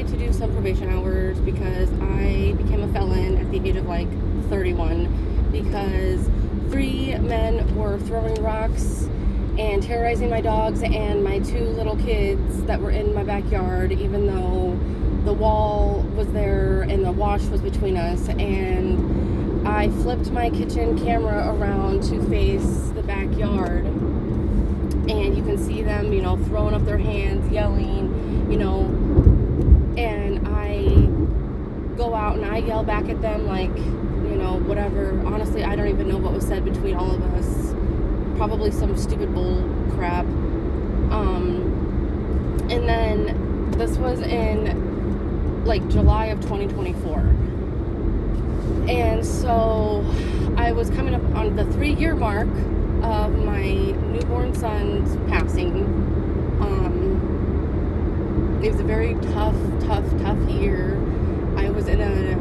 needed to do some probation hours because I became a felon at the age of 31 because 3 men were throwing rocks and terrorizing my dogs and my 2 little kids that were in my backyard, even though the wall was there and the wash was between us. And I flipped my kitchen camera around to face the backyard, and you can see them, throwing up their hands, yelling, and I go out and I yell back at them whatever. Honestly, I don't even know what was said between all of us. Probably some stupid bull crap. And then this was in July of 2024. And so I was coming up on the 3-year mark of my newborn son's passing. It was a very tough year. I was in a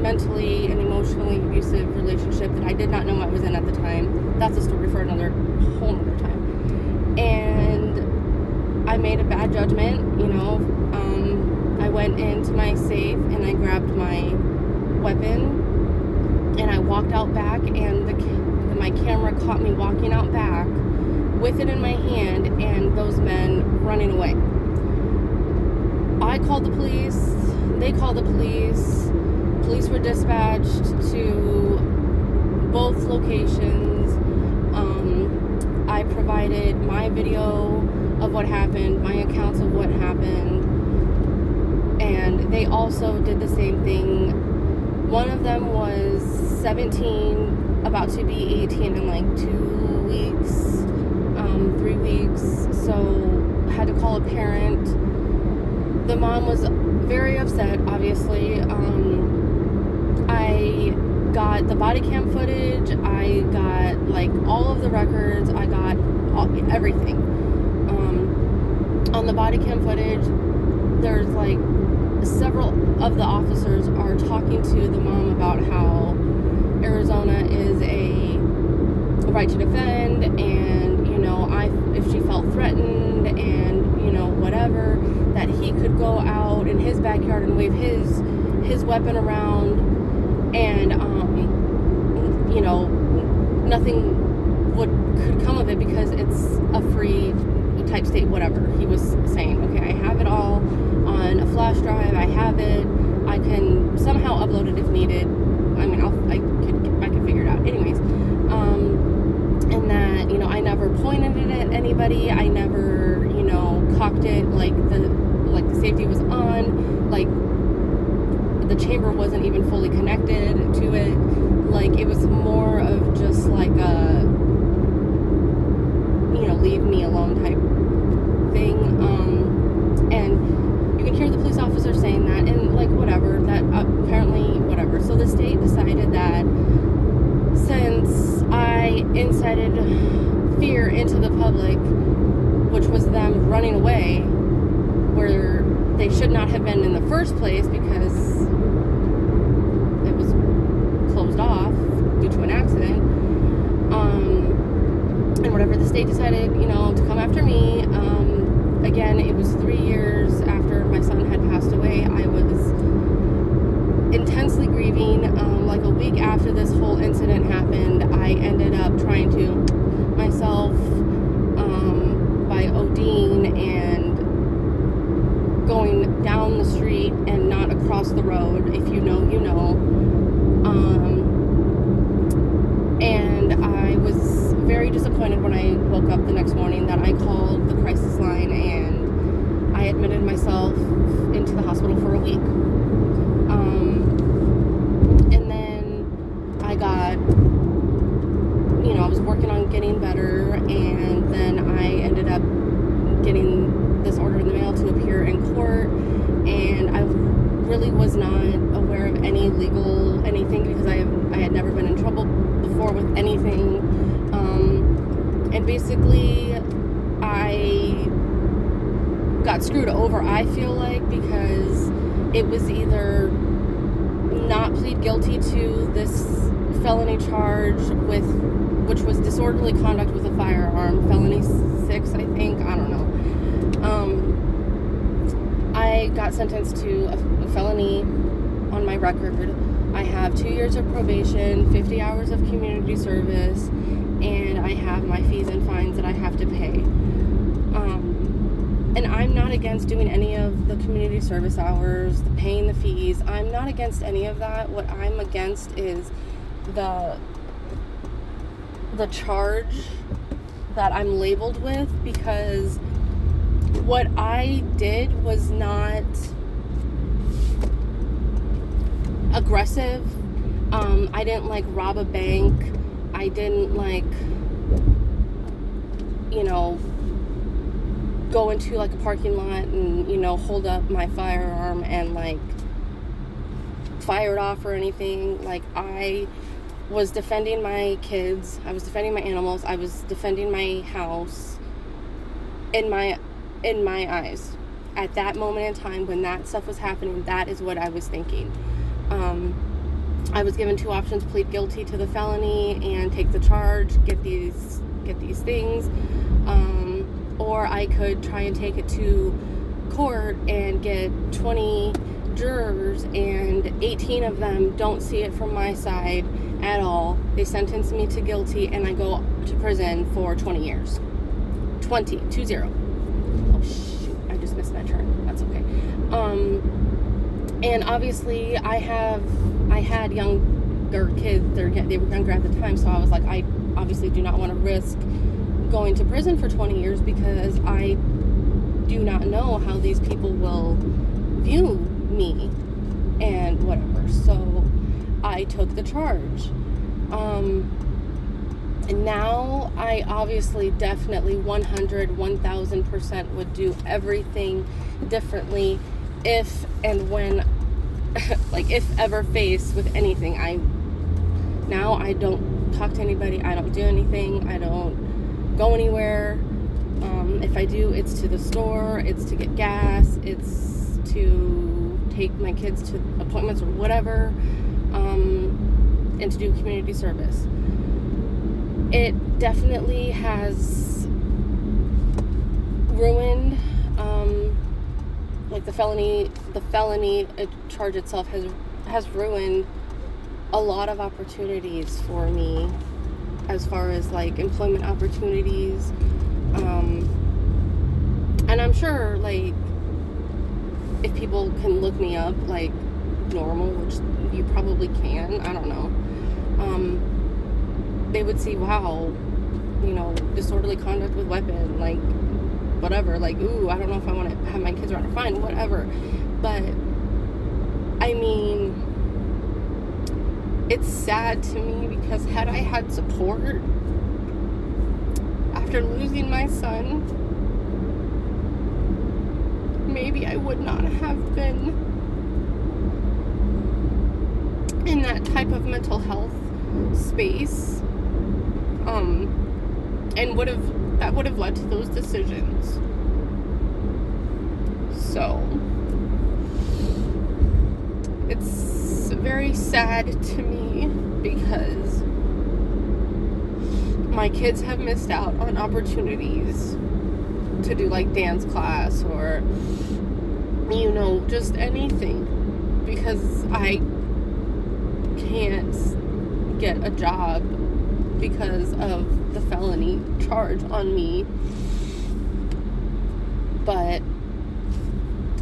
mentally and emotionally abusive relationship that I did not know I was in at the time. That's a story for another whole nother time. And I made a bad judgment, I went into my safe and I grabbed my weapon and I walked out back, and my camera caught me walking out back with it in my hand and those men running away. I called the police, they called the police. Police were dispatched to both locations. I provided my video of what happened, my accounts of what happened, and they also did the same thing. One of them was 17, about to be 18 in 2 weeks, 3 weeks, so had to call a parent. The mom was very upset, obviously. I got the body cam footage, I got all of the records, I got everything. On the body cam footage, there's several of the officers are talking to the mom about how Arizona is a right to defend, and if she felt threatened and whatever, that he could go out in his backyard and wave his weapon around, and nothing could come of it because it's a free type state, whatever he was saying. Okay, I have it all on a flash drive, I have it, I can somehow upload it if needed. I mean, I could figure it out. Anyways, and that, I never pointed it at anybody, I never, cocked it, the safety was on, the chamber wasn't even fully connected to it, it was more of just a, leave me alone type thing, and you can hear the police officer saying that, and whatever, that apparently, whatever. So the state decided that since I incited fear into the public, which was them running away where they should not have been in the first place because it was closed off due to an accident, and whatever, the state decided, to come after me. Again, it was 3 years after my son had passed away. I was intensely grieving. A week after this whole incident happened, I ended up trying to myself by ODing and going down the street and not across the road. If you know, you know. And I was very disappointed when I woke up the next morning that I called the crisis line and I admitted myself into the hospital for a week. And then I got, I was working on getting better, and then I ended up getting this order in the mail to appear in court, and I really was not aware of any legal anything because I had never been in trouble before with anything, and basically I got screwed over, I feel like, because it was either not plead guilty to this felony charge which was disorderly conduct with a firearm, felony 6, I think, I don't know. I got sentenced to a felony on my record. I have 2 years of probation, 50 hours of community service, and I have my fees and fines that I have to pay. And I'm not against doing any of the community service hours, the paying the fees. I'm not against any of that. What I'm against is the charge that I'm labeled with, because what I did was not aggressive. I didn't like rob a bank. I didn't like, go into like a parking lot and, hold up my firearm and like fire it off or anything. Like, I was defending my kids. I was defending my animals. I was defending my house in my eyes. At that moment in time when that stuff was happening, that is what I was thinking. I was given 2 options: plead guilty to the felony and take the charge, get these things, or I could try and take it to court and get 20 jurors, and 18 of them don't see it from my side at all. They sentence me to guilty, and I go to prison for 20 years. 20. Oh shoot, I just missed that turn. That's okay. And obviously I had younger kids. They were younger at the time, so I was like, I obviously do not want to risk going to prison for 20 years because I do not know how these people will view me and whatever. So I took the charge. And now I obviously definitely 1000% would do everything differently if and when if ever faced with anything. I don't talk to anybody. I don't do anything. I don't go anywhere. If I do, it's to the store, it's to get gas, it's to take my kids to appointments or whatever, and to do community service. It definitely has ruined, the felony charge itself has ruined a lot of opportunities for me as far as employment opportunities, and I'm sure if people can look me up normal, which you probably can, I don't know, they would see, wow, disorderly conduct with weapon, whatever, ooh, I don't know if I want to have my kids around, or fine, whatever. But I mean, it's sad to me because had I had support after losing my son, maybe I would not have been in that type of mental health space, and that would have led to those decisions. So it's very sad to me because my kids have missed out on opportunities to do dance class or just anything because I can't get a job because of the felony charge on me. But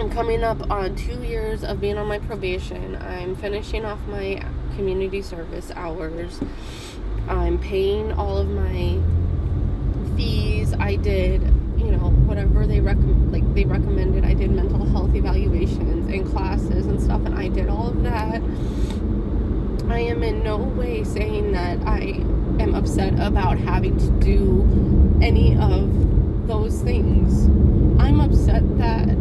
I'm coming up on 2 years of being on my probation. I'm finishing off my community service hours. I'm paying all of my fees. I did, whatever they recommended. I did mental health evaluations and classes and stuff, and I did all of that. I am in no way saying that I am upset about having to do any of those things. I'm upset that